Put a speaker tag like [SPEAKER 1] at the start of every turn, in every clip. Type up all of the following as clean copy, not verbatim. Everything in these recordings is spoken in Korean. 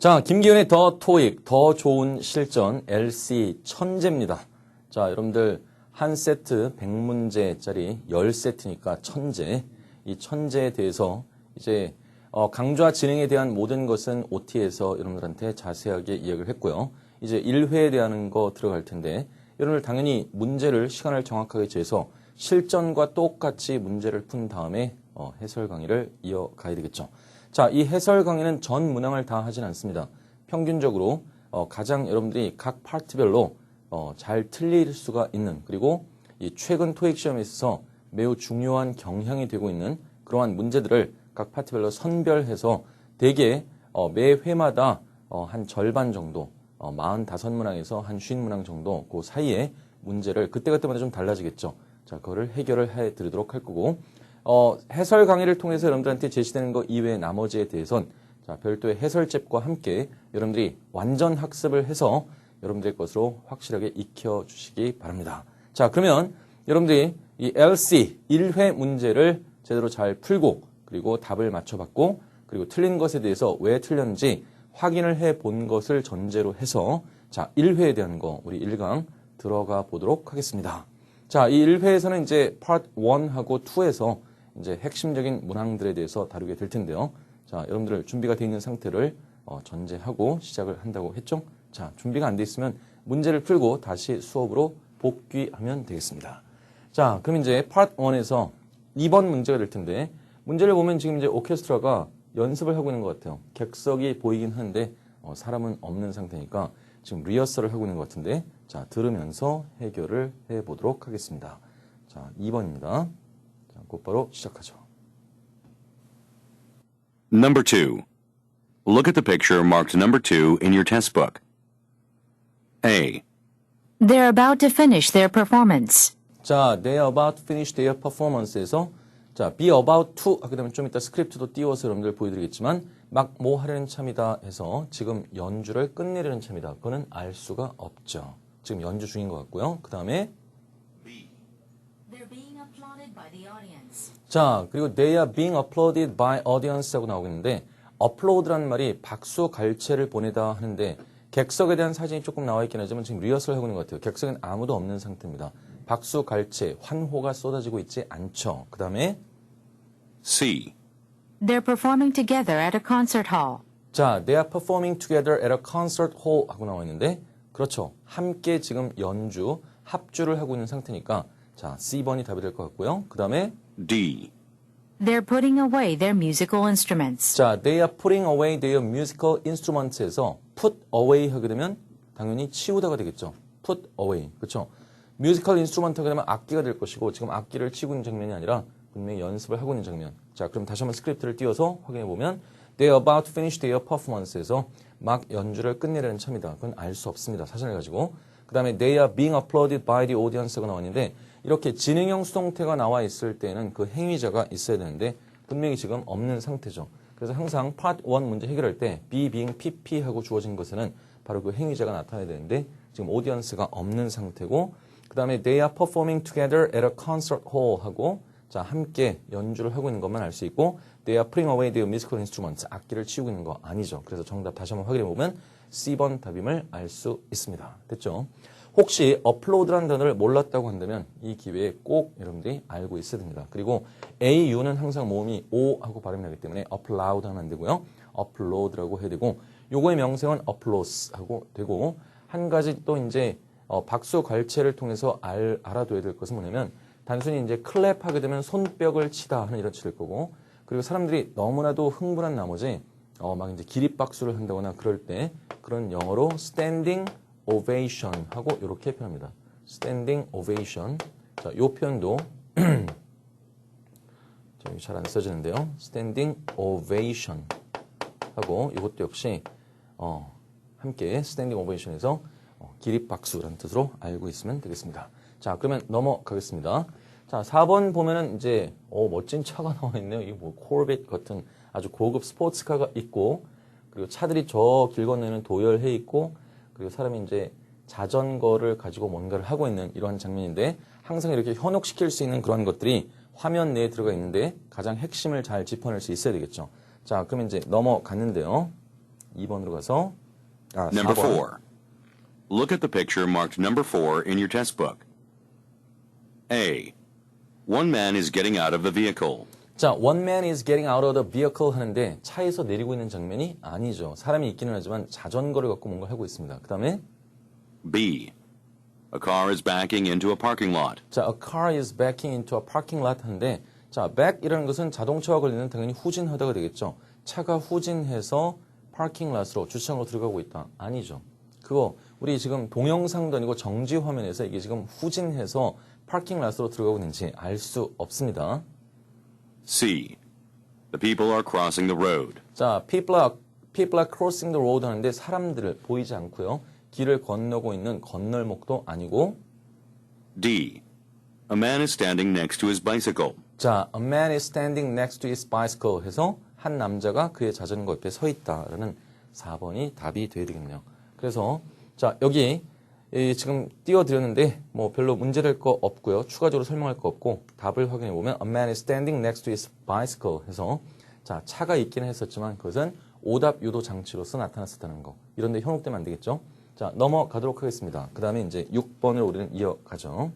[SPEAKER 1] 자, 김기현의 더 토익, 더 좋은 실전, LC 천재입니다. 자, 여러분들 한 세트 100문제짜리 10세트니까 천재. 이 천재에 대해서 이제 강좌 진행에 대한 모든 것은 OT에서 여러분들한테 자세하게 이야기를 했고요. 이제 1회에 대한 거 들어갈 텐데 여러분들 당연히 문제를 시간을 정확하게 재서 실전과 똑같이 문제를 푼 다음에 해설 강의를 이어가야 되겠죠. 자, 이 해설 강의는 전 문항을 다 하진 않습니다. 평균적으로 가장 여러분들이 각 파트별로 잘 틀릴 수가 있는, 그리고 이 최근 토익 시험에 있어서 매우 중요한 경향이 되고 있는 그러한 문제들을 각 파트별로 선별해서 대개 매 회마다 한 절반 정도, 45문항에서 한 50문항 정도 그 사이에 문제를 그때그때마다 좀 달라지겠죠. 자, 그거를 해결을 해 드리도록 할 거고, 해설 강의를 통해서 여러분들한테 제시되는 거 이외의 나머지에 대해선 자, 별도의 해설집과 함께 여러분들이 완전 학습을 해서 여러분들의 것으로 확실하게 익혀주시기 바랍니다. 자, 그러면 여러분들이 이 LC 1회 문제를 제대로 잘 풀고, 그리고 답을 맞춰봤고, 그리고 틀린 것에 대해서 왜 틀렸는지 확인을 해 본 것을 전제로 해서 자, 1회에 대한 거 우리 1강 들어가 보도록 하겠습니다. 자, 이 1회에서는 이제 파트 1하고 2에서 이제 핵심적인 문항들에 대해서 다루게 될 텐데요. 자, 여러분들 준비가 되어 있는 상태를 전제하고 시작을 한다고 했죠. 자, 준비가 안 돼 있으면 문제를 풀고 다시 수업으로 복귀하면 되겠습니다. 자, 그럼 이제 파트 1에서 2번 문제가 될 텐데, 문제를 보면 지금 이제 오케스트라가 연습을 하고 있는 것 같아요. 객석이 보이긴 하는데 사람은 없는 상태니까 지금 리허설을 하고 있는 것 같은데, 자, 들으면서 해결을 해보도록 하겠습니다. 자, 2번입니다. 자, 곧바로 시작하죠.
[SPEAKER 2] Number 2. Look at the picture marked number 2 in your test book. A.
[SPEAKER 3] They're about to finish their performance.
[SPEAKER 1] 자, they're about to finish their performance에서 자, be about to 하게 되면 좀 이따 스크립트도 띄워서 여러분들 보여드리겠지만 막 뭐 하려는 참이다 해서 지금 연주를 끝내려는 참이다. 그거는 알 수가 없죠. 지금 연주 중인 것 같고요. 그 다음에
[SPEAKER 3] They're being applauded by the audience.
[SPEAKER 1] 자, 그리고 they are being applauded by audience 하고 나오겠는데 applaud라는 말이 박수 갈채를 보내다 하는데 객석에 대한 사진이 조금 나와 있긴 하지만 지금 리허설 하고 있는 것 같아요. 객석엔 아무도 없는 상태입니다. 박수 갈채, 환호가 쏟아지고 있지 않죠. 그 다음에
[SPEAKER 2] C.
[SPEAKER 3] They're performing together at a concert hall.
[SPEAKER 1] 자, they are performing together at a concert hall 하고 나와 있는데 그렇죠. 함께 지금 연주, 합주를 하고 있는 상태니까 자, C번이 답이 될 것 같고요. 그 다음에
[SPEAKER 2] D.
[SPEAKER 3] They're putting away their musical instruments.
[SPEAKER 1] 자, they are putting away their musical instruments에서 put away 하게 되면 당연히 치우다가 되겠죠. put away. 그렇죠. 뮤지컬 인스트루먼트 하게 되면 악기가 될 것이고 지금 악기를 치고 있는 장면이 아니라 분명히 연습을 하고 있는 장면. 자, 그럼 다시 한번 스크립트를 띄워서 확인해 보면 They're about to finish their performance에서 막 연주를 끝내려는 참이다. 그건 알 수 없습니다. 사전을 가지고. 그 다음에 They are being applauded by the audience가 나왔는데 이렇게 진행형 수동태가 나와 있을 때는 그 행위자가 있어야 되는데 분명히 지금 없는 상태죠. 그래서 항상 파트 1 문제 해결할 때 be, being, pp 하고 주어진 것에는 바로 그 행위자가 나타나야 되는데 지금 audience가 없는 상태고 그 다음에 they are performing together at a concert hall 하고 자, 함께 연주를 하고 있는 것만 알 수 있고 they are putting away their musical instruments 악기를 치우고 있는 거 아니죠. 그래서 정답 다시 한번 확인해 보면 C번 답임을 알 수 있습니다. 됐죠? 혹시 upload라는 단어를 몰랐다고 한다면 이 기회에 꼭 여러분들이 알고 있어야 됩니다. 그리고 AU는 항상 모음이 O 하고 발음이 나기 때문에 upload 하면 안 되고요. upload라고 해야 되고 요거의 명칭은 applause 하고 되고 한 가지 또 이제 박수 갈채를 통해서 알아둬야 될 것은 뭐냐면 단순히 이제 클랩 하게 되면 손뼉을 치다 하는 이런 뜻일 거고 그리고 사람들이 너무나도 흥분한 나머지 막 이제 기립박수를 한다거나 그럴 때 그런 영어로 standing ovation 하고 이렇게 표현합니다. standing ovation. 자, 요 표현도 잘 안 써지는데요. standing ovation 하고 이것도 역시 함께 standing ovation에서 기립박수라는 뜻으로 알고 있으면 되겠습니다. 자, 그러면 넘어가겠습니다. 자, 4번 보면은 이제 멋진 차가 나와 있네요. 이게 뭐 코르벳 같은 아주 고급 스포츠카가 있고 그리고 차들이 저 길 건너에는 도열해 있고 그리고 사람이 이제 자전거를 가지고 뭔가를 하고 있는 이러한 장면인데 항상 이렇게 현혹시킬 수 있는 그런 것들이 화면 내에 들어가 있는데 가장 핵심을 잘 짚어낼 수 있어야 되겠죠. 자, 그러면 이제 넘어갔는데요. 2번으로 가서
[SPEAKER 2] Number
[SPEAKER 1] 4번.
[SPEAKER 2] 4. Look at the picture marked number 4 in your test book. A. One man is getting out of a vehicle.
[SPEAKER 1] 자, one man is getting out of the vehicle 하는데 차에서 내리고 있는 장면이 아니죠. 사람이 있기는 하지만 자전거를 갖고 뭔가 하고 있습니다. 그 다음에
[SPEAKER 2] B. A car is backing into a parking lot.
[SPEAKER 1] 자, a car is backing into a parking lot 하는데 자, back이라는 것은 자동차와 관련된 당연히 후진하다가 되겠죠. 차가 후진해서 파킹 랏으로 주차장으로 들어가고 있다. 아니죠. 그거 우리 지금 동영상도 아니고 정지 화면에서 이게 지금 후진해서 파킹 랏으로 들어가고 있는지 알 수 없습니다.
[SPEAKER 2] C. The people are crossing the road.
[SPEAKER 1] 자, people are crossing the road 하는데 사람들을 보이지 않고요. 길을 건너고 있는 건널목도 아니고
[SPEAKER 2] D. A man is standing next to his bicycle.
[SPEAKER 1] 자, a man is standing next to his bicycle 해서 한 남자가 그의 자전거 옆에 서 있다라는 4번이 답이 되어야 되겠네요. 그래서 자, 여기 지금 띄워드렸는데 뭐 별로 문제될 거 없고요. 추가적으로 설명할 거 없고 답을 확인해 보면 a man is standing next to his bicycle 해서 자, 차가 있기는 했었지만 그것은 오답 유도 장치로서 나타났었다는 거. 이런 데 현혹되면 안 되겠죠? 자, 넘어가도록 하겠습니다. 그 다음에 이제 6번을 우리는 이어가죠.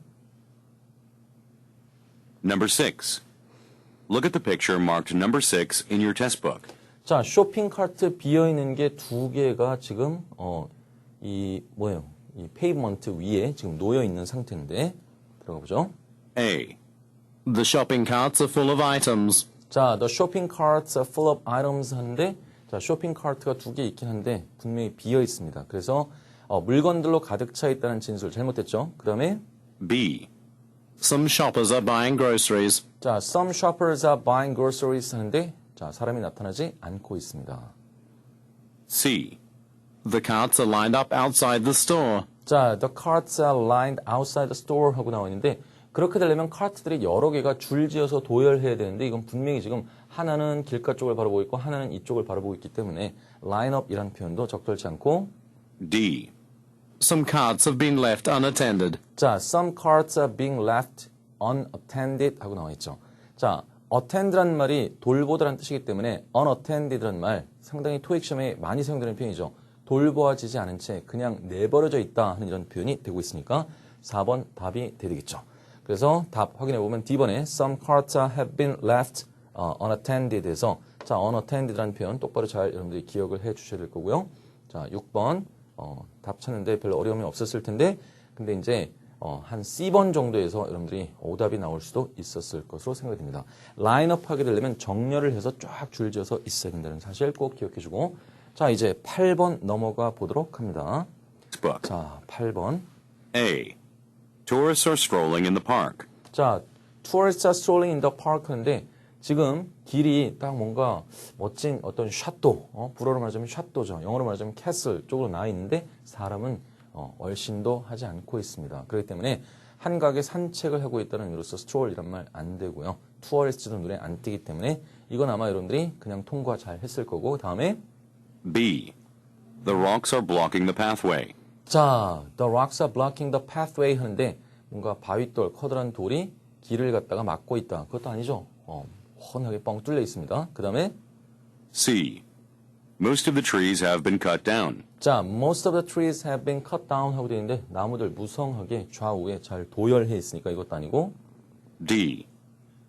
[SPEAKER 2] Number 6. Look at the picture marked number 6 in your test book.
[SPEAKER 1] 자, 쇼핑 카트 비어 있는 게 두 개가 지금 이 페이브먼트 위에 지금 놓여 있는 상태인데 들어가 보죠.
[SPEAKER 2] A.
[SPEAKER 4] The shopping carts are full of items.
[SPEAKER 1] 자, the shopping carts are full of items 하는데 자, 쇼핑 카트가 두 개 있긴 한데 분명히 비어 있습니다. 그래서 물건들로 가득 차 있다는 진술 잘못됐죠. 그 다음에
[SPEAKER 2] B.
[SPEAKER 4] Some shoppers are buying groceries.
[SPEAKER 1] 자, some shoppers are buying groceries 하는데 자, 사람이 나타나지 않고 있습니다.
[SPEAKER 2] C.
[SPEAKER 4] The carts are lined up outside the store.
[SPEAKER 1] 자, the carts are lined outside the store 하고 나와 있는데 그렇게 되려면 카트들이 여러 개가 줄지어서 도열해야 되는데 이건 분명히 지금 하나는 길가 쪽을 바라보고 있고 하나는 이쪽을 바라보고 있기 때문에 line up이라는 표현도 적절치 않고
[SPEAKER 2] D.
[SPEAKER 4] Some carts have been left unattended.
[SPEAKER 1] 자, some carts are being left unattended 하고 나와 있죠. 자, attend란 말이 돌보다라는 뜻이기 때문에 unattended란 말 상당히 토익 시험에 많이 사용되는 표현이죠. 돌보아지지 않은 채 그냥 내버려져 있다 하는 이런 표현이 되고 있으니까 4번 답이 되겠죠. 그래서 답 확인해 보면 D번에 some carts have been left unattended 해서 자, unattended라는 표현 똑바로 잘 여러분들이 기억을 해 주셔야 될 거고요. 자, 6번 답 찾는데 별로 어려움이 없었을 텐데 근데 이제 한 C번 정도에서 여러분들이 오답이 나올 수도 있었을 것으로 생각이 됩니다. 라인업 하게 되려면 정렬을 해서 쫙 줄지어서 있어야 된다는 사실 꼭 기억해 주고 자, 이제 8번 넘어가 보도록 합니다.
[SPEAKER 2] book.
[SPEAKER 1] 자, 8번.
[SPEAKER 2] A. Tourists are strolling in the park.
[SPEAKER 1] 자, tourists are strolling in the park 하는데 지금 길이 딱 뭔가 멋진 어떤 샤또, 불어로 말하자면 샤또죠. 영어로 말하자면 캐슬 쪽으로 나와 있는데 사람은 얼씬도 하지 않고 있습니다. 그렇기 때문에 한가하게 산책을 하고 있다는 의미로서 stroll이란 말 안 되고요. tourist도 눈에 안 띄기 때문에 이건 아마 여러분들이 그냥 통과 잘 했을 거고 다음에
[SPEAKER 2] B. The rocks are blocking the pathway.
[SPEAKER 1] 자, the rocks are blocking the pathway 하는데 뭔가 바위돌, 커다란 돌이 길을 갖다가 막고 있다. 그것도 아니죠. 훤하게 뻥 뚫려 있습니다. 그 다음에
[SPEAKER 2] C. Most of the trees have been cut down.
[SPEAKER 1] 자, most of the trees have been cut down 하고 되어 있는데 나무들 무성하게 좌우에 잘 도열해 있으니까 이것도 아니고
[SPEAKER 2] D.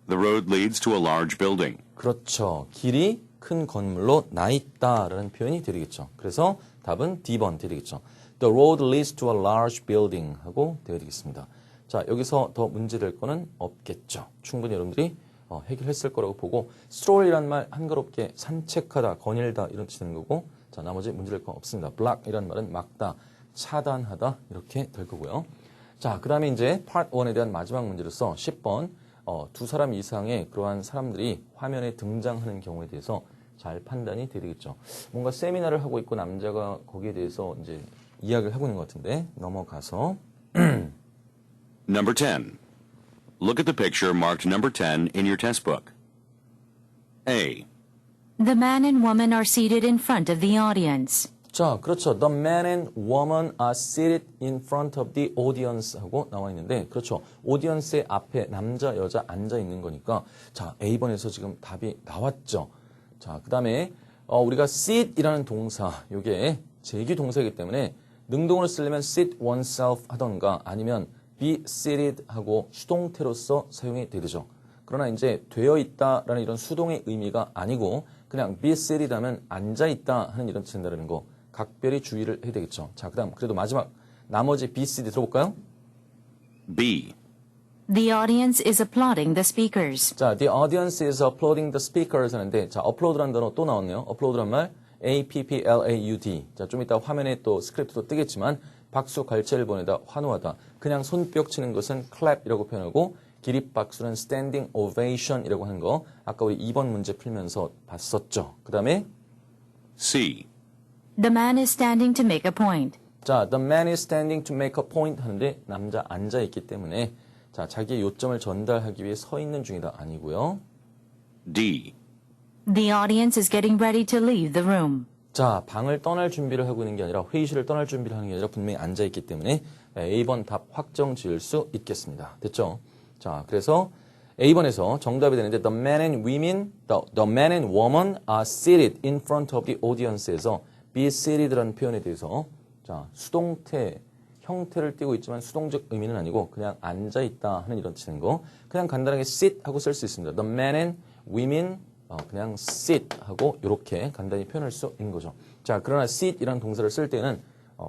[SPEAKER 2] The road leads to a large building.
[SPEAKER 1] 그렇죠. 길이 큰 건물로 나 있다라는 표현이 되겠죠. 그래서 답은 D번 되겠죠. The road leads to a large building 하고 되어야 되겠습니다. 자, 여기서 더 문제될 거는 없겠죠. 충분히 여러분들이 해결했을 거라고 보고 stroll이란 말 한가롭게 산책하다, 거닐다 이런 뜻이 되는 거고 자, 나머지 문제될 건 없습니다. block이란 말은 막다, 차단하다 이렇게 될 거고요. 자, 그 다음에 이제 part 1에 대한 마지막 문제로서 10번 두 사람 이상의 그러한 사람들이 화면에 등장하는 경우에 대해서 잘 판단이 되겠죠. 뭔가 세미나를 하고 있고 남자가 거기에 대해서 이제 이야기를 하고 있는 것 같은데 넘어가서
[SPEAKER 2] Number 10. Look at the picture marked number 10 in your test book. A.
[SPEAKER 3] The man and woman are seated in front of the audience.
[SPEAKER 1] 자, 그렇죠. The man and woman are seated in front of the audience 하고 나와 있는데 그렇죠. 오디언스의 앞에 남자, 여자 앉아 있는 거니까 자, A번에서 지금 답이 나왔죠. 자, 그 다음에 우리가 sit이라는 동사, 이게 제기 동사이기 때문에 능동으로 쓰려면 sit oneself 하던가 아니면 be seated 하고 수동태로서 사용이 되죠. 그러나 이제 되어 있다라는 이런 수동의 의미가 아니고 그냥 be seated 하면 앉아 있다 하는 이런 뜻이 된다는 거 각별히 주의를 해야 되겠죠. 자, 그다음 그래도 마지막 나머지 be seated 들어볼까요?
[SPEAKER 2] B.
[SPEAKER 3] The audience is applauding the speakers.
[SPEAKER 1] 자, the audience is applauding the speakers 하는데 자, applaud라는 단어 또 나왔네요. applaud란 말 A-P-P-L-A-U-D. 자, 좀 이따 화면에 또 스크립트도 뜨겠지만 박수 갈채를 보내다 환호하다. 그냥 손뼉 치는 것은 clap이라고 표현하고 기립박수는 standing ovation이라고 하는 거 아까 우리 2번 문제 풀면서 봤었죠. 그 다음에
[SPEAKER 2] C.
[SPEAKER 3] The man is standing to make a point.
[SPEAKER 1] 자, the man is standing to make a point 하는데 남자 앉아 있기 때문에 자, 자기의 요점을 전달하기 위해 서 있는 중이다 아니고요.
[SPEAKER 2] D.
[SPEAKER 3] The audience is getting ready to leave the room.
[SPEAKER 1] 자, 방을 떠날 준비를 하고 있는 게 아니라 회의실을 떠날 준비를 하는 게 아니라 분명히 앉아 있기 때문에 A번 답 확정 지을 수 있겠습니다. 됐죠? 자, 그래서 A번에서 정답이 되는데 the man and woman are seated in front of the audience에서 be seated라는 표현에 대해서 자, 수동태 형태를 띠고 있지만 수동적 의미는 아니고 그냥 앉아 있다 하는 이런 뜻인 거. 그냥 간단하게 sit 하고 쓸 수 있습니다. The men and women 그냥 sit 하고 이렇게 간단히 표현할 수 있는 거죠. 자, 그러나 sit이라는 동사를 쓸 때는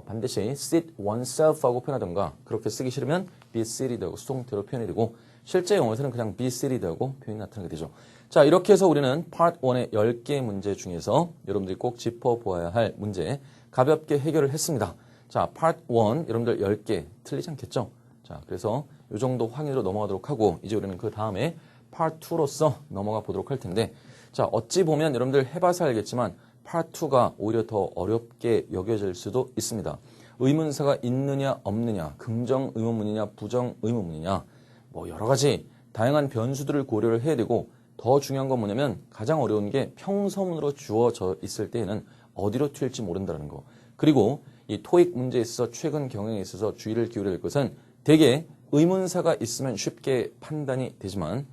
[SPEAKER 1] 반드시 sit oneself 하고 표현하던가 그렇게 쓰기 싫으면 be seated 하고 수동태로 표현이 되고 실제 영어에서는 그냥 be seated 하고 표현이 나타나게 되죠. 자, 이렇게 해서 우리는 Part 1의 10개 문제 중에서 여러분들이 꼭 짚어보아야 할 문제 가볍게 해결을 했습니다. 자, Part 1 여러분들 10개 틀리지 않겠죠? 자, 그래서 이 정도 확인으로 넘어가도록 하고 이제 우리는 그 다음에 Part 2로서 넘어가 보도록 할 텐데 자, 어찌 보면 여러분들 해봐서 알겠지만 Part 2가 오히려 더 어렵게 여겨질 수도 있습니다. 의문사가 있느냐 없느냐, 긍정 의문문이냐 부정 의문문이냐 뭐 여러 가지 다양한 변수들을 고려를 해야 되고 더 중요한 건 뭐냐면 가장 어려운 게 평서문으로 주어져 있을 때에는 어디로 튈지 모른다는 거. 그리고 이 토익 문제에 있어서 최근 경향에 있어서 주의를 기울여야 할 것은 대개 의문사가 있으면 쉽게 판단이 되지만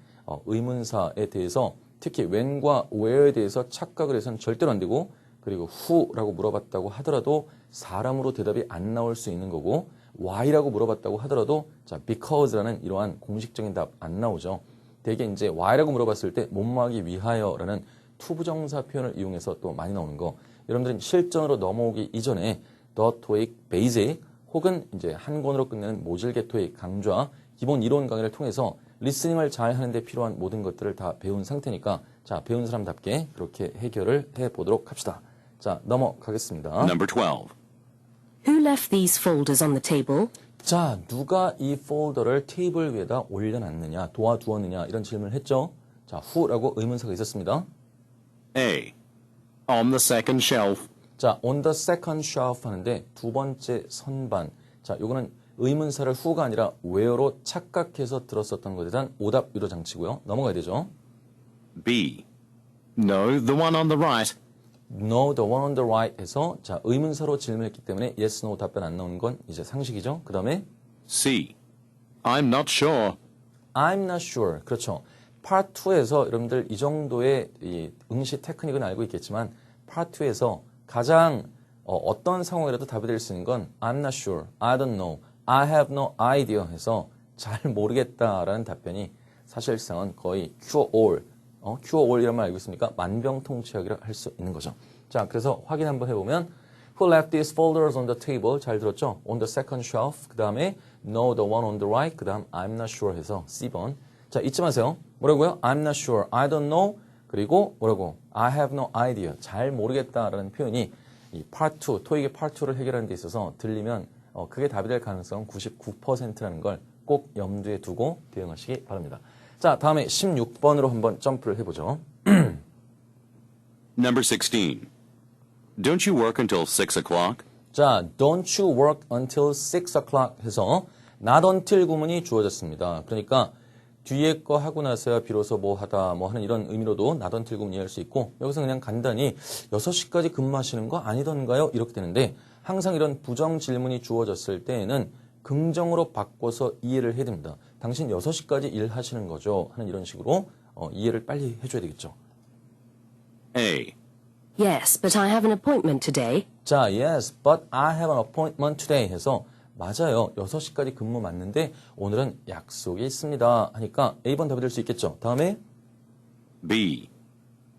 [SPEAKER 1] 의문사에 대해서 특히 when과 where에 대해서 착각을 해서는 절대로 안 되고 그리고 who라고 물어봤다고 하더라도 사람으로 대답이 안 나올 수 있는 거고 why라고 물어봤다고 하더라도 자 because라는 이러한 공식적인 답 안 나오죠. 대개 이제 why라고 물어봤을 때 못막이 위하여라는 투부정사 표현을 이용해서 또 많이 나오는 거. 여러분들은 실전으로 넘어오기 이전에 The TOEIC Basic 혹은 이제 한 권으로 끝내는 모질게 토익 강좌 기본 이론 강의를 통해서 리스닝을 잘 하는데 필요한 모든 것들을 다 배운 상태니까 자 배운 사람답게 그렇게 해결을 해보도록 합시다. 자 넘어가겠습니다.
[SPEAKER 2] Number 12.
[SPEAKER 5] Who left these folders on the table?
[SPEAKER 1] 자 누가 이 폴더를 테이블 위에다 올려놨느냐 도와두었느냐 이런 질문을 했죠. 자 who라고 의문사가 있었습니다.
[SPEAKER 2] A.
[SPEAKER 4] On the second shelf.
[SPEAKER 1] 자 on the second shelf 하는데 두 번째 선반. 자 요거는 의문사를 who가 아니라 where로 착각해서 들었었던 것에 대한 오답 유도 장치고요. 넘어가야 되죠.
[SPEAKER 2] B.
[SPEAKER 4] No, the one on the right.
[SPEAKER 1] No, the one on the right 해서 자 의문사로 질문했기 때문에 yes, no 답변 안 나오는 건 이제 상식이죠. 그 다음에
[SPEAKER 2] C.
[SPEAKER 4] I'm not sure.
[SPEAKER 1] I'm not sure. 그렇죠. Part 2에서 여러분들 이 정도의 이 응시 테크닉은 알고 있겠지만 Part 2에서 가장 어떤 상황이라도 답이 될 수 있는 건 I'm not sure, I don't know, I have no idea 해서 잘 모르겠다라는 답변이 사실상은 거의 cure all, cure all 이란 말 알고 있습니까? 만병통치약이라 할 수 있는 거죠. 자, 그래서 확인 한번 해보면 Who left these folders on the table? 잘 들었죠? On the second shelf. 그 다음에 No, the one on the right. 그 다음 I'm not sure 해서 C번. 자, 잊지 마세요. 뭐라고요? I'm not sure, I don't know. 그리고 뭐라고? I have no idea. 잘 모르겠다라는 표현이 이 Part 2, 토익의 Part 2를 해결하는 데 있어서 들리면 그게 답이 될 가능성 99%라는 걸 꼭 염두에 두고 대응하시기 바랍니다. 자, 다음에 16번으로 한번 점프를 해보죠.
[SPEAKER 2] Number 16. Don't you work until 6 o'clock?
[SPEAKER 1] 자, don't you work until 6 o'clock 해서 not until 구문이 주어졌습니다. 그러니까 뒤에 거 하고 나서야 비로소 뭐 하다 뭐 하는 이런 의미로도 not until 구문 이해할 수 있고 여기서 그냥 간단히 6시까지 근무하시는 거 아니던가요? 이렇게 되는데 항상 이런 부정 질문이 주어졌을 때에는 긍정으로 바꿔서 이해를 해야 됩니다. 당신 6시까지 일하시는 거죠? 하는 이런 식으로 이해를 빨리 해줘야 되겠죠.
[SPEAKER 2] A.
[SPEAKER 5] Yes, but I have an appointment today.
[SPEAKER 1] 자, yes, but I have an appointment today 해서 맞아요. 6시까지 근무 맞는데 오늘은 약속이 있습니다. 하니까 A번 답이 될 수 있겠죠. 다음에
[SPEAKER 2] B.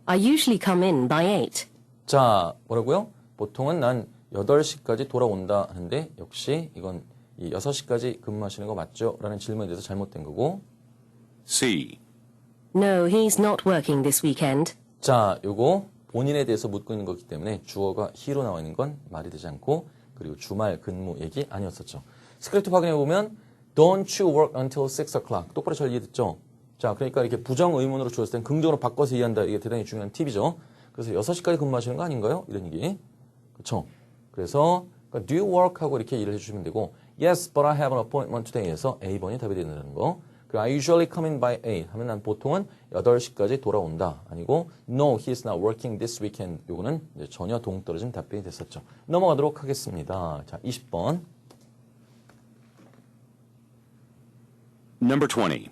[SPEAKER 5] I usually come in by 8.
[SPEAKER 1] 자, 뭐라고요? 보통은 난 8시까지 돌아온다 하는데 역시 이건 이 6시까지 근무하시는 거 맞죠? 라는 질문에 대해서 잘못된 거고
[SPEAKER 2] C.
[SPEAKER 5] No, he's not working this weekend.
[SPEAKER 1] 자, 요거 본인에 대해서 묻고 있는 거기 때문에 주어가 he로 나와 있는 건 말이 되지 않고 그리고 주말 근무 얘기 아니었었죠. 스크립트 확인해 보면 Don't you work until 6 o'clock. 똑바로 잘 이해됐죠? 자, 그러니까 이렇게 부정 의문으로 주었을 땐 긍정으로 바꿔서 이해한다. 이게 대단히 중요한 팁이죠. 그래서 6시까지 근무하시는 거 아닌가요? 이런 얘기. 그렇죠? 그래서 그러니까 do you work 하고 이렇게 일을 해주시면 되고 Yes, but I have an appointment today 해서 A번이 답이 되는 거. 그리고 I usually come in by 8 하면 난 보통은 8시까지 돌아온다. 아니고 No, he is not working this weekend. 요거는 이제 전혀 동떨어진 답변이 됐었죠. 넘어가도록 하겠습니다. 자, 20번.
[SPEAKER 2] Number 20.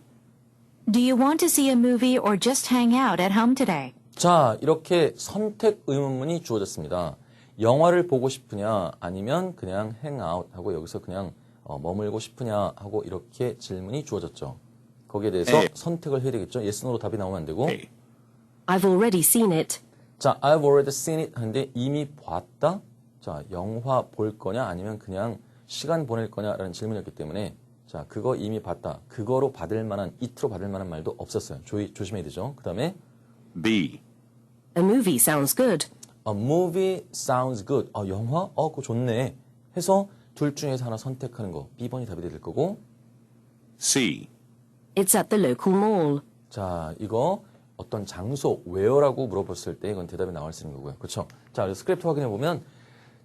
[SPEAKER 6] Do you want to see a movie or just hang out at home today?
[SPEAKER 1] 자, 이렇게 선택 의문문이 주어졌습니다. 영화를 보고 싶으냐 아니면 그냥 행아웃 하고 여기서 그냥 머물고 싶으냐 하고 이렇게 질문이 주어졌죠. 거기에 대해서
[SPEAKER 2] A.
[SPEAKER 1] 선택을 해야 되겠죠. yes, no로 답이 나오면 안 되고
[SPEAKER 2] A.
[SPEAKER 5] I've already seen it.
[SPEAKER 1] 자, I've already seen it 하는데 이미 봤다? 자, 영화 볼 거냐 아니면 그냥 시간 보낼 거냐라는 질문이었기 때문에 자, 그거 이미 봤다. 그거로 받을 만한, it로 받을 만한 말도 없었어요. 조심해야 되죠. 그 다음에
[SPEAKER 2] B.
[SPEAKER 5] A movie sounds good.
[SPEAKER 1] A movie sounds good. 영화? 그거 좋네. 해서 둘 중에서 하나 선택하는 거. B번이 답이 될 거고.
[SPEAKER 2] C.
[SPEAKER 5] It's at the local mall.
[SPEAKER 1] 자, 이거 어떤 장소, where라고 물어봤을 때 이건 대답이 나올 수 있는 거고요. 그렇죠? 자, 그래서 스크립트 확인해 보면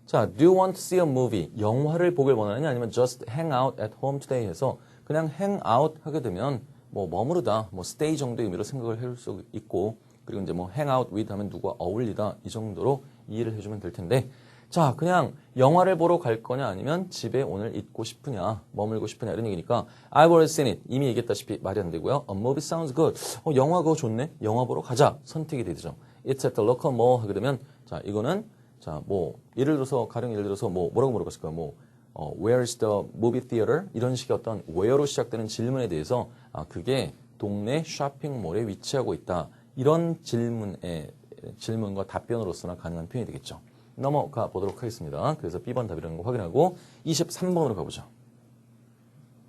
[SPEAKER 1] 자, do you want to see a movie? 영화를 보길 원하느냐 아니면 just hang out at home today 해서 그냥 hang out 하게 되면 뭐 머무르다, 뭐 stay 정도의 의미로 생각을 해볼 수 있고 그리고 이제 뭐 hang out with 하면 누구와 어울리다 이 정도로 이해를 해주면 될 텐데 자, 그냥 영화를 보러 갈 거냐 아니면 집에 오늘 있고 싶으냐, 머물고 싶으냐 이런 얘기니까 I've already seen it. 이미 얘기했다시피 말이 안 되고요. A movie sounds good. 영화 그거 좋네. 영화 보러 가자. 선택이 되죠. It's at the local mall 하게 되면 자, 이거는 자, 뭐 예를 들어서 가령 예를 들어서 뭐라고 물어봤을까요? Where's the movie theater? 이런 식의 어떤 where로 시작되는 질문에 대해서 그게 동네 쇼핑몰에 위치하고 있다. 이런 질문과 답변으로서나 가능한 표현이 되겠죠. 넘어가 보도록 하겠습니다. 그래서 B번 답이라는 거 확인하고 23번으로 가보죠.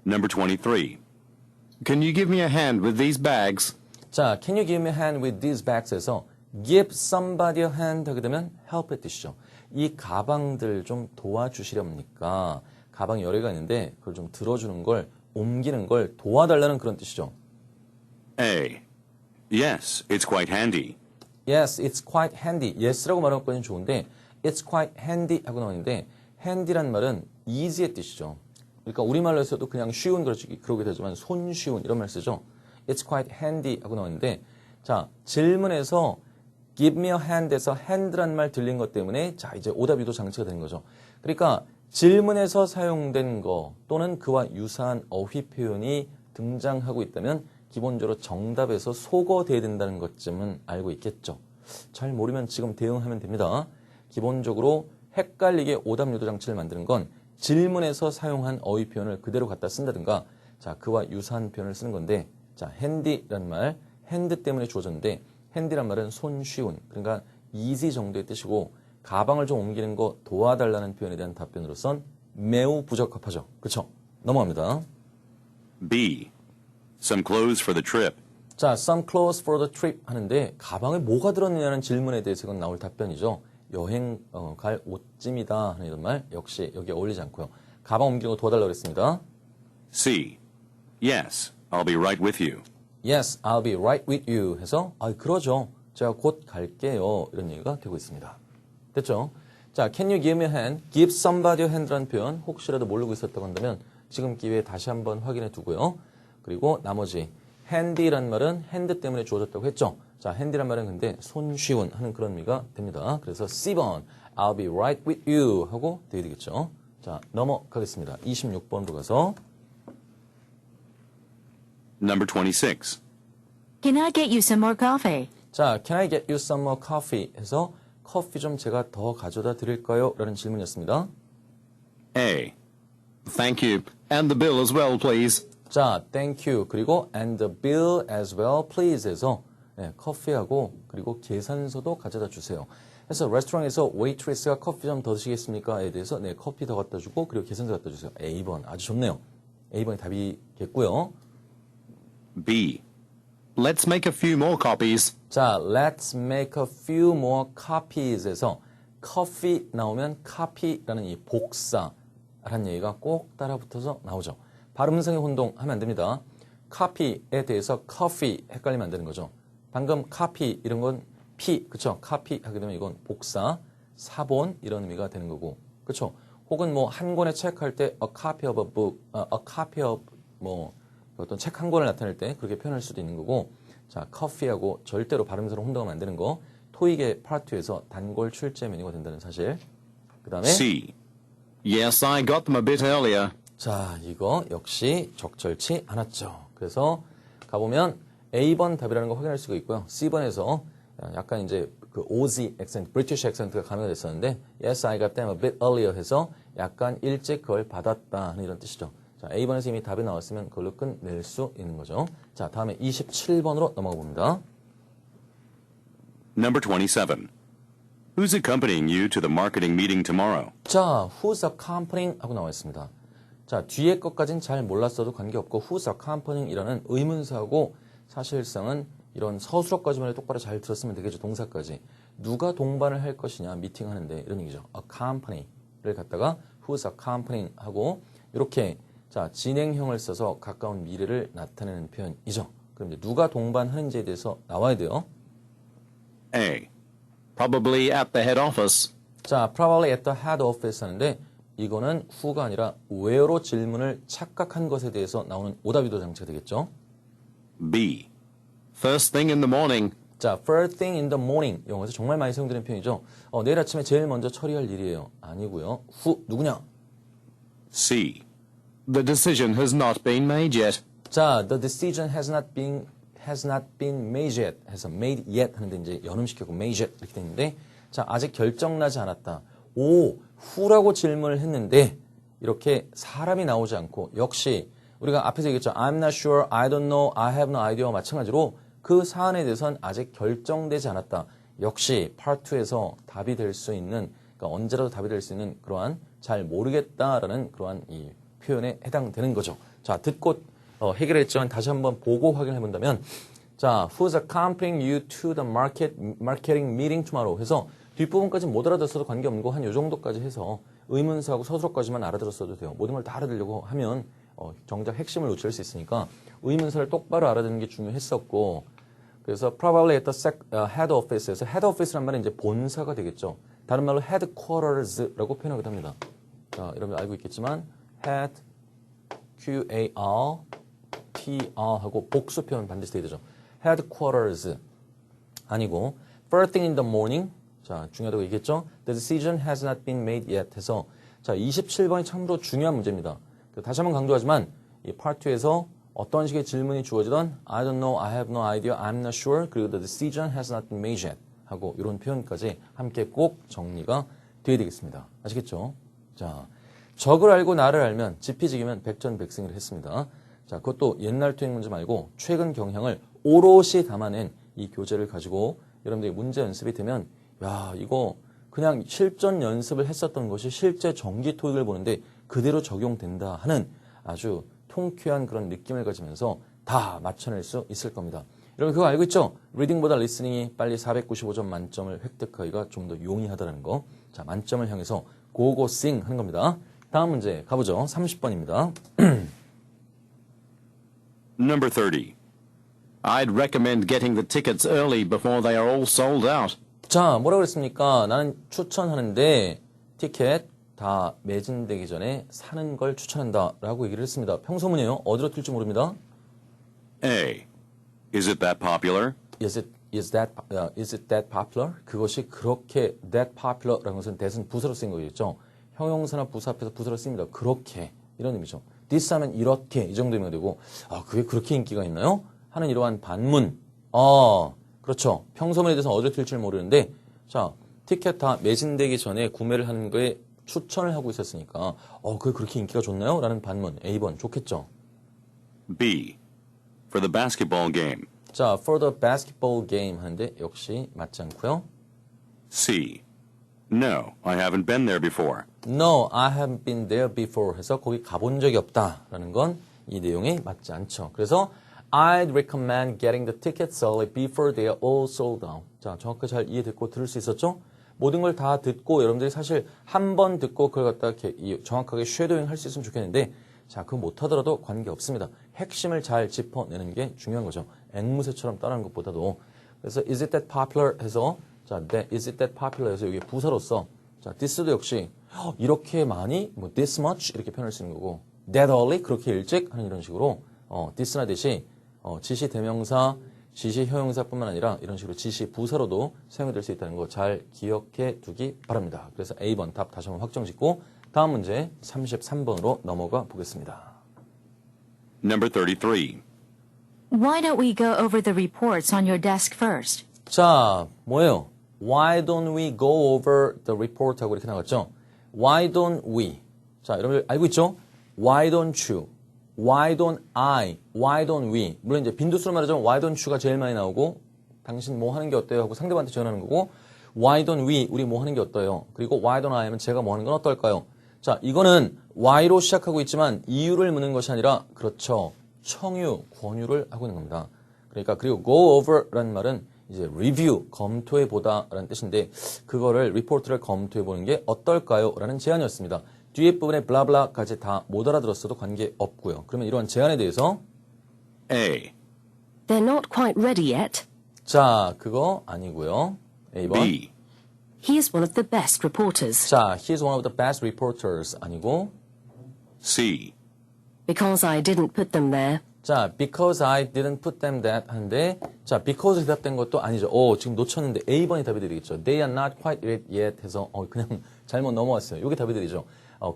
[SPEAKER 2] Number 23.
[SPEAKER 4] Can you give me a hand with these bags?
[SPEAKER 1] 자, can you give me a hand with these bags에서 give somebody a hand 하게 되면 help의 뜻이죠. 이 가방들 좀 도와주시렵니까? 가방이 여러 개가 있는데 그걸 좀 들어주는 걸, 옮기는 걸 도와달라는 그런 뜻이죠.
[SPEAKER 2] A. Yes, it's quite handy.
[SPEAKER 1] Yes, it's quite handy. Yes라고 말하는 것까지는 좋은데 it's quite handy 하고 나오는데 handy란 말은 easy의 뜻이죠. 그러니까 우리말로 해서도 그냥 쉬운 그러게 되지만 손쉬운 이런 말 쓰죠. It's quite handy 하고 나오는데 자, 질문에서 give me a hand에서 hand란 말 들린 것 때문에 자, 이제 오답유도 장치가 되는 거죠. 그러니까 질문에서 사용된 거 또는 그와 유사한 어휘 표현이 등장하고 있다면 기본적으로 정답에서 소거돼야 된다는 것쯤은 알고 있겠죠. 잘 모르면 지금 대응하면 됩니다. 기본적으로 헷갈리게 오답 유도 장치를 만드는 건 질문에서 사용한 어휘 표현을 그대로 갖다 쓴다든가 자, 그와 유사한 표현을 쓰는 건데 자, handy란 말, hand 때문에 주어졌는데 handy란 말은 손쉬운, 그러니까 easy 정도의 뜻이고 가방을 좀 옮기는 거 도와달라는 표현에 대한 답변으로선 매우 부적합하죠. 그렇죠? 넘어갑니다.
[SPEAKER 2] B. Some clothes for the trip.
[SPEAKER 1] 자, some clothes for the trip 하는데 가방에 뭐가 들었느냐는 질문에 대해서 이건 나올 답변이죠. 여행 갈 옷쯤이다 하는 이런 말 역시 여기에 어울리지 않고요. 가방 옮기는 거 도와달라고 했습니다.
[SPEAKER 2] C. Yes, I'll be right with you.
[SPEAKER 1] Yes, I'll be right with you 해서 그러죠. 제가 곧 갈게요. 이런 얘기가 되고 있습니다. 됐죠? 자, can you give me a hand? give somebody a hand라는 표현 혹시라도 모르고 있었다고 한다면 지금 기회에 다시 한번 확인해 두고요. 그리고 나머지 handy란 말은 hand 때문에 주어졌다고 했죠. 자, handy란 말은 근데 손쉬운 하는 그런 의미가 됩니다. 그래서 C번 I'll be right with you 하고 되어야 되겠죠. 자, 넘어가겠습니다. 26번으로 가서
[SPEAKER 2] Number 26.
[SPEAKER 6] Can I get you some more coffee?
[SPEAKER 1] 자, can I get you some more coffee 해서 커피 좀 제가 더 가져다 드릴까요? 라는 질문이었습니다.
[SPEAKER 2] A.
[SPEAKER 4] Thank you. And the bill as well, please.
[SPEAKER 1] 자, thank you. 그리고 and the bill as well, please 해서 커피하고 그리고 계산서도 가져다 주세요. 그래서 레스토랑에서 웨이트리스가 커피 좀 더 드시겠습니까?에 대해서 네, 커피 더 갖다 주고 그리고 계산서 갖다 주세요. A번 아주 좋네요. A번이 답이겠고요.
[SPEAKER 2] B.
[SPEAKER 4] Let's make a few more copies.
[SPEAKER 1] 자, let's make a few more copies에서 coffee 나오면 copy라는 이 복사라는 얘기가 꼭 따라붙어서 나오죠. 발음성의 혼동하면 안 됩니다. copy에 대해서 coffee 헷갈리면 안 되는 거죠. 방금 copy 이런 건 P, 그쵸? copy 하게 되면 이건 복사, 사본 이런 의미가 되는 거고, 그쵸? 혹은 뭐 한 권의 책 할 때 a copy of a book, a copy of 뭐 어떤 책 한 권을 나타낼 때 그렇게 표현할 수도 있는 거고, 자, coffee하고 절대로 발음서로 혼동하면 안 되는 거, 토익의 파트 2에서 단골 출제 메뉴가 된다는 사실. 그 다음에
[SPEAKER 2] C.
[SPEAKER 4] Yes, I got them a bit earlier.
[SPEAKER 1] 자, 이거 역시 적절치 않았죠. 그래서 가보면 A번 답이라는 거 확인할 수가 있고요. C번에서 약간 이제 그 Aussie accent, British accent가 가미가 됐었는데 Yes, I got them a bit earlier 해서 약간 일찍 그걸 받았다 하는 이런 뜻이죠. 자, A번에서 이미 답이 나왔으면 그걸로 끝낼 수 있는 거죠. 자, 다음에 27번으로 넘어가 봅니다.
[SPEAKER 2] Number 27. Who's accompanying you to the marketing meeting tomorrow?
[SPEAKER 1] 자, who's accompanying 하고 나와 있습니다. 자, 뒤에 것까진 잘 몰랐어도 관계없고 who's accompanying이라는 의문사하고 사실상은 이런 서술어까지만 해도 똑바로 잘 들었으면 되겠죠. 동사까지. 누가 동반을 할 것이냐 미팅하는데 이런 얘기죠. accompany를 갖다가 who's accompanying 하고 이렇게 자 진행형을 써서 가까운 미래를 나타내는 표현이죠. 그럼 이제 누가 동반하는지에 대해서 나와야 돼요.
[SPEAKER 2] A.
[SPEAKER 4] Probably at the head office.
[SPEAKER 1] 자, probably at the head office 하는데 이거는 who가 아니라 where로 질문을 착각한 것에 대해서 나오는 오답유도 장치가 되겠죠.
[SPEAKER 2] B.
[SPEAKER 4] First thing in the morning.
[SPEAKER 1] 자, first thing in the morning 영어에서 정말 많이 사용되는 표현이죠. 내일 아침에 제일 먼저 처리할 일이에요. 아니고요. who 누구냐?
[SPEAKER 2] C.
[SPEAKER 4] The decision has not been made yet.
[SPEAKER 1] 자, the decision has not been made yet 해서 made yet 하는데 이제 연음시키고 made yet 이렇게 돼 있는데 자, 아직 결정나지 않았다. 오, who라고 질문을 했는데 이렇게 사람이 나오지 않고 역시 우리가 앞에서 얘기했죠. I'm not sure, I don't know, I have no idea와 마찬가지로 그 사안에 대해서는 아직 결정되지 않았다. 역시 part 2에서 답이 될 수 있는 그러니까 언제라도 답이 될 수 있는 그러한 잘 모르겠다라는 그러한 이 표현에 해당되는 거죠. 자, 듣고 해결했지만 다시 한번 보고 확인해 본다면 자, who's accompanying you to the marketing meeting tomorrow 해서 뒷부분까지 못 알아들었어도 관계없는 거 한 요 정도까지 해서 의문사하고 서술어까지만 알아들었어도 돼요. 모든 걸 다 알아들려고 하면 정작 핵심을 놓칠 수 있으니까 의문사를 똑바로 알아듣는 게 중요했었고 그래서 probably at the head office에서 head office란 말은 이제 본사가 되겠죠. 다른 말로 headquarters라고 표현하기도 합니다. 자, 여러분 알고 있겠지만 head, Q-A-R, T-R 하고 복수 표현 반드시 돼야 되죠. headquarters 아니고 first thing in the morning 자, 중요하다고 얘기했죠. The decision has not been made yet 해서 자, 27번이 참으로 중요한 문제입니다. 다시 한번 강조하지만 이 part 2에서 어떤 식의 질문이 주어지던 I don't know, I have no idea, I'm not sure 그리고 the decision has not been made yet 하고 이런 표현까지 함께 꼭 정리가 돼야 되겠습니다. 아시겠죠? 자, 적을 알고 나를 알면 지피지기면 백전백승을 했습니다. 자, 그것도 옛날 토익 문제 말고 최근 경향을 오롯이 담아낸 이 교재를 가지고 여러분들이 문제 연습이 되면 야, 이거 그냥 실전 연습을 했었던 것이 실제 정기 토익을 보는데 그대로 적용된다 하는 아주 통쾌한 그런 느낌을 가지면서 다 맞춰낼 수 있을 겁니다. 여러분 그거 알고 있죠? 리딩보다 리스닝이 빨리 495점 만점을 획득하기가 좀 더 용이하다는 거. 자, 만점을 향해서 고고싱 하는 겁니다. 다음 문제 가보죠. 30번입니다.
[SPEAKER 2] Number 30.
[SPEAKER 4] I'd recommend getting the tickets early before they are all sold out.
[SPEAKER 1] 자, 뭐라고 그랬습니까? 나는 추천하는데 티켓 다 매진되기 전에 사는 걸 추천한다 라고 얘기를 했습니다. 평소문이에요. 어디로 튈지 모릅니다.
[SPEAKER 2] A. Is it that popular?
[SPEAKER 1] Is it that popular? 그것이 그렇게 that popular라는 것은 that은 부사로 쓰인 거겠죠. 형용사나 부사 앞에서 부사로 씁니다. 그렇게 이런 의미죠. this 하면 이렇게 이 정도 의미가 되고 그게 그렇게 인기가 있나요? 하는 이러한 반문. 그렇죠. 평소문에 대해서 어디로 튈지 모르는데 자, 티켓 다 매진되기 전에 구매를 하는 거에 추천을 하고 있었으니까 그게 그렇게 인기가 좋나요? 라는 반문. A번 좋겠죠.
[SPEAKER 2] B. For the basketball game.
[SPEAKER 1] 자, for the basketball game 하는데 역시 맞지 않고요.
[SPEAKER 2] C. No, I haven't been there before.
[SPEAKER 1] No, I haven't been there before 해서 거기 가본 적이 없다라는 건 이 내용에 맞지 않죠. 그래서 I'd recommend getting the tickets early before they are all sold out. 자, 정확하게 잘 이해됐고 들을 수 있었죠? 모든 걸 다 듣고 여러분들이 사실 한 번 듣고 그걸 갖다가 이렇게 정확하게 쉐도잉 할 수 있으면 좋겠는데 자, 그거 못하더라도 관계없습니다. 핵심을 잘 짚어내는 게 중요한 거죠. 앵무새처럼 따라하는 것보다도. 그래서 is it that popular 해서 자, is it that popular 해서 여기 부사로서 자, this도 역시 이렇게 많이 뭐 this much 이렇게 표현할 수 있는 거고 that early 그렇게 일찍 하는 이런 식으로 this나 that이 지시 대명사, 지시 형용사뿐만 아니라 이런 식으로 지시 부사로도 사용이 될 수 있다는 거 잘 기억해 두기 바랍니다. 그래서 A번 답 다시 한번 확정 짓고 다음 문제 33번으로 넘어가 보겠습니다.
[SPEAKER 2] Number 33.
[SPEAKER 6] Why don't we go over the reports on your desk first?
[SPEAKER 1] 자, 뭐예요? Why don't we go over the report 하고 이렇게 나갔죠? Why don't we? 자, 여러분들 알고 있죠? Why don't you? Why don't I? Why don't we? 물론 이제 빈도수로 말하자면 Why don't you가 제일 많이 나오고 당신 뭐 하는 게 어때요? 하고 상대방한테 전하는 거고 Why don't we? 우리 뭐 하는 게 어때요? 그리고 Why don't I? 하면 제가 뭐 하는 건 어떨까요? 자, 이거는 Why로 시작하고 있지만 이유를 묻는 것이 아니라 그렇죠. 청유, 권유를 하고 있는 겁니다. 그러니까 그리고 go over라는 말은 이제 review, 검토해 보다라는 뜻인데 그거를 리포트를 검토해 보는 게 어떨까요? 라는 제안이었습니다. 뒤에 부분에 블라블라까지 다 못 알아들었어도 관계없고요. 그러면 이러한 제안에 대해서
[SPEAKER 2] A.
[SPEAKER 5] They're not quite ready yet.
[SPEAKER 1] 자, 그거 아니고요. A번.
[SPEAKER 2] B.
[SPEAKER 5] He is one of the best reporters.
[SPEAKER 1] 자, he is one of the best reporters 아니고
[SPEAKER 2] C.
[SPEAKER 5] Because I didn't put them there.
[SPEAKER 1] 자, because I didn't put them that 하는데 자, because 대답된 것도 아니죠. 지금 놓쳤는데 A번이 답이 되겠죠. They are not quite ready yet 해서 그냥 잘못 넘어왔어요. 이게 답이 되죠.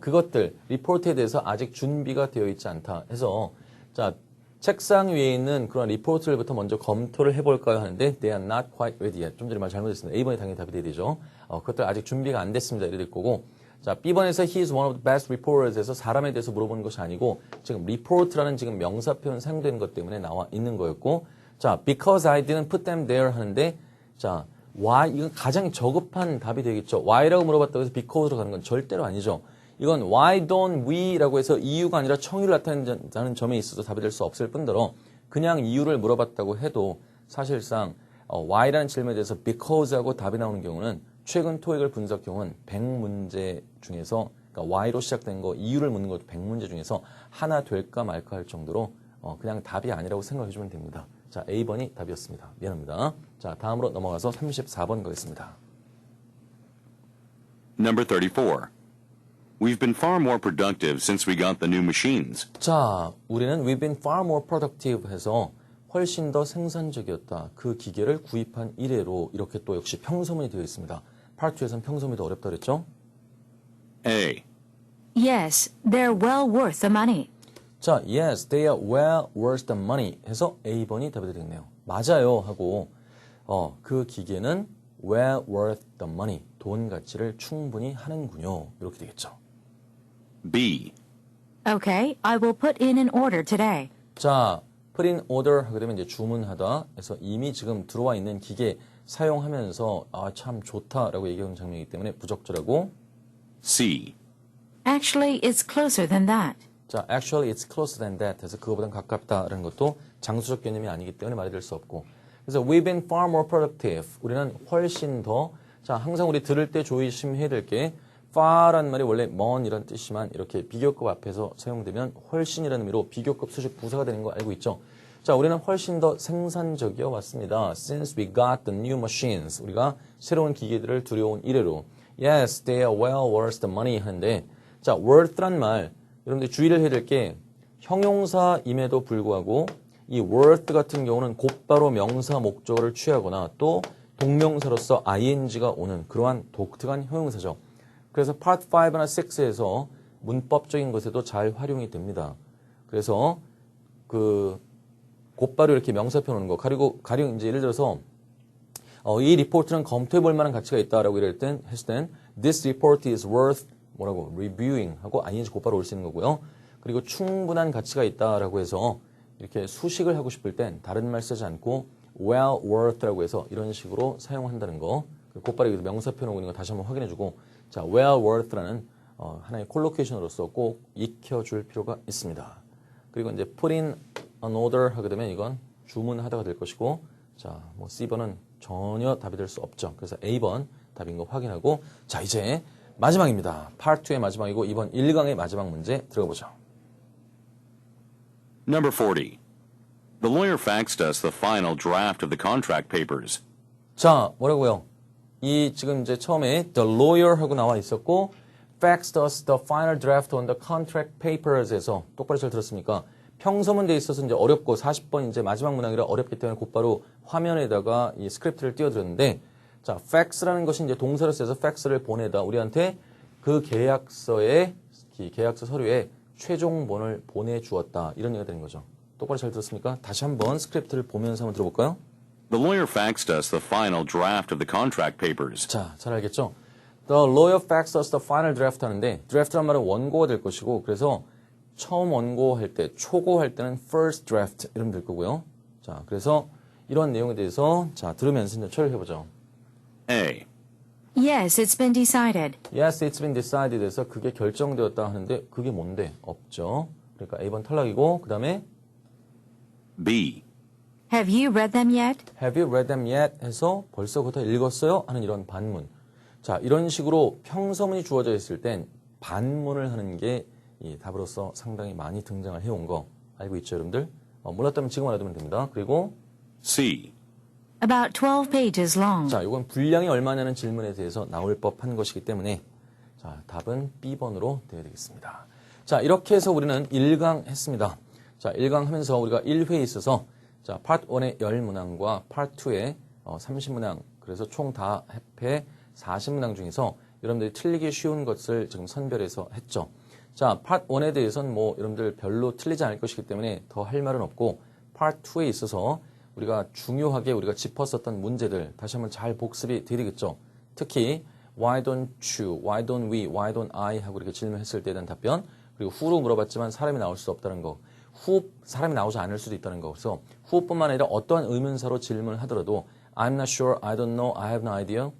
[SPEAKER 1] 그것들, 리포트에 대해서 아직 준비가 되어 있지 않다 해서 자, 책상 위에 있는 그런 리포트를부터 먼저 검토를 해볼까요 하는데 they are not quite ready yet. 좀 전에 말 잘못했습니다. A번이 당연히 답이 되죠. 그것들 아직 준비가 안 됐습니다. 이렇게 될 거고 자, B번에서 he is one of the best reporters 에서 사람에 대해서 물어보는 것이 아니고 지금 report라는 지금 명사 표현 사용되는 것 때문에 나와 있는 거였고 자, because I didn't put them there 하는데 자, why 이건 가장 저급한 답이 되겠죠. why라고 물어봤다고 해서 because로 가는 건 절대로 아니죠. 이건 why don't we라고 해서 이유가 아니라 청유를 나타낸다는 점에 있어서 답이 될 수 없을 뿐더러 그냥 이유를 물어봤다고 해도 사실상 why라는 질문에 대해서 because하고 답이 나오는 경우는 최근 토익을 분석 경우는 100문제 중에서 그러니까 why로 시작된 거 이유를 묻는 것도 100문제 중에서 하나 될까 말까 할 정도로 그냥 답이 아니라고 생각해 주면 됩니다. 자, A번이 답이었습니다. 미안합니다. 자, 다음으로 넘어가서 34번 가겠습니다.
[SPEAKER 2] Number 34. We've been far more productive since we got the new machines.
[SPEAKER 1] 자, 우리는 we've been far more productive 해서 훨씬 더 생산적이었다. 그 기계를 구입한 이래로 이렇게 또 역시 평서문이 되어 있습니다. 파트 2에서는 평서문이 더 어렵다 그랬죠?
[SPEAKER 2] A.
[SPEAKER 6] Yes, they're well worth the money.
[SPEAKER 1] 자, yes, they are well worth the money 해서 A번이 답이 되겠네요. 맞아요 하고 그 기계는 well worth the money, 돈 가치를 충분히 하는군요. 이렇게 되겠죠.
[SPEAKER 2] B.
[SPEAKER 6] Okay, I will put in an order today.
[SPEAKER 1] 자, put in order 하게 되면 이제 주문하다 해서 이미 지금 들어와 있는 기계 사용하면서 참 좋다라고 얘기하는 장면이기 때문에 부적절하고
[SPEAKER 2] C.
[SPEAKER 6] Actually, it's closer than that.
[SPEAKER 1] 자, actually it's closer than that 해서 그거보단 가깝다라는 것도 장수적 개념이 아니기 때문에 말이 될 수 없고 그래서 we've been far more productive. 우리는 훨씬 더 자, 항상 우리 들을 때 조심해야 될 게 far라는 말이 원래 먼이란 뜻이지만 이렇게 비교급 앞에서 사용되면 훨씬이라는 의미로 비교급 수식 부사가 되는 거 알고 있죠? 자, 우리는 훨씬 더 생산적이어 왔습니다. Since we got the new machines. 우리가 새로운 기계들을 들여온 이래로. Yes, they are well worth the money 하는데 자, worth란 말 여러분들 주의를 해야 될 게 형용사임에도 불구하고 이 worth 같은 경우는 곧바로 명사 목적어를 취하거나 또 동명사로서 ing가 오는 그러한 독특한 형용사죠. 그래서 part 5나 6에서 문법적인 것에도 잘 활용이 됩니다. 그래서 그 곧바로 이렇게 명사표 오는 거 가령 이제 예를 들어서 이 리포트는 검토해 볼 만한 가치가 있다라고 했을 땐 this report is worth 뭐라고 reviewing 하고 ing 곧바로 올 수 있는 거고요. 그리고 충분한 가치가 있다라고 해서 이렇게 수식을 하고 싶을 땐 다른 말 쓰지 않고 well worth라고 해서 이런 식으로 사용한다는 거. 곧바로 여기서 명사 표현 오고 있는 거 다시 한번 확인해주고 자 well worth라는 하나의 콜로케이션으로서 꼭 익혀줄 필요가 있습니다. 그리고 이제 put in an order 하게 되면 이건 주문하다가 될 것이고 자, 뭐 C번은 전혀 답이 될 수 없죠. 그래서 A번 답인 거 확인하고 자, 이제 마지막입니다. Part 2의 마지막이고 이번 1강의 마지막 문제 들어가 보죠.
[SPEAKER 2] Number 40. The lawyer faxed us the final draft of the contract papers.
[SPEAKER 1] 자, 뭐라고요? 이 지금 이제 처음에 the lawyer 하고 나와 있었고 faxed us the final draft on the contract papers에서 똑바로 잘 들었습니까? 평서문대에 있어서 이제 어렵고 40번 이제 마지막 문항이라 어렵기 때문에 곧바로 화면에다가 이 스크립트를 띄워드렸는데 자, fax라는 것이 이제 동사로 써서 fax를 보내다 우리한테 그 계약서에 계약서 서류에 최종본을 보내주었다 이런 얘기가 되는 거죠. 똑바로 잘 들었습니까? 다시 한번 스크립트를 보면서 한번 들어볼까요?
[SPEAKER 2] The lawyer faxed us the final draft of the contract papers.
[SPEAKER 1] 자, 잘 알겠죠? The lawyer faxed us the final draft 하는데 draft란 말은 원고가 될 것이고 그래서 처음 원고할 때, 초고할 때는 first draft 이러면 될 거고요. 자, 그래서 이런 내용에 대해서 자, 들으면서 이제 처리를 해보죠.
[SPEAKER 2] A.
[SPEAKER 6] Yes, it's been decided.
[SPEAKER 1] Yes, it's been decided 해서 그게 결정되었다 하는데 그게 뭔데? 없죠. 그러니까 A번 탈락이고 그 다음에
[SPEAKER 2] B.
[SPEAKER 6] Have you read them yet?
[SPEAKER 1] Have you read them yet? 해서 벌써 그거 다 읽었어요? 하는 이런 반문. 자, 이런 식으로 평서문이 주어져 있을 땐 반문을 하는 게 이 답으로서 상당히 많이 등장을 해온 거 알고 있죠, 여러분들? 몰랐다면 지금 알아두면 됩니다. 그리고
[SPEAKER 2] C.
[SPEAKER 6] About 12 pages long.
[SPEAKER 1] 자, 이건 분량이 얼마냐는 질문에 대해서 나올 법한 것이기 때문에 자, 답은 B번으로 되어야 되겠습니다. 자, 이렇게 해서 우리는 1강 했습니다. 자, 1강 하면서 우리가 1회에 있어서 자, 파트 1의 10문항과 파트 2의 30문항 그래서 총 다 합해 40문항 중에서 여러분들이 틀리기 쉬운 것을 지금 선별해서 했죠. 자, 파트 1에 대해서는 뭐 여러분들 별로 틀리지 않을 것이기 때문에 더 할 말은 없고 파트 2에 있어서 우리가 중요하게 우리가 짚었었던 문제들 다시 한번 잘 복습이 돼야 되겠죠. 특히 why don't you, why don't we, why don't I 하고 이렇게 질문했을 때에 대한 답변 그리고 who로 물어봤지만 사람이 나올 수 없다는 거 who, 사람이 나오지 않을 수도 있다는 거 그래서 who뿐만 아니라 어떠한 의문사로 질문을 하더라도 I'm not sure, I don't know, I have no idea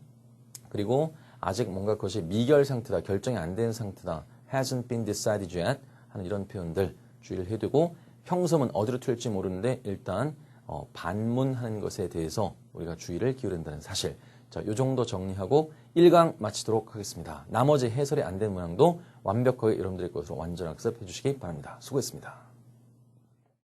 [SPEAKER 1] 그리고 아직 뭔가 그것이 미결 상태다, 결정이 안 된 상태다 hasn't been decided yet 하는 이런 표현들 주의를 해야 되고 평서문 어디로 튈지 모르는데 일단 반문하는 것에 대해서 우리가 주의를 기울여야 된다는 사실 자, 요 정도 정리하고 1강 마치도록 하겠습니다. 나머지 해설이 안 된 문항도 완벽하게 여러분들의 것으로 완전 학습해 주시기 바랍니다. 수고했습니다.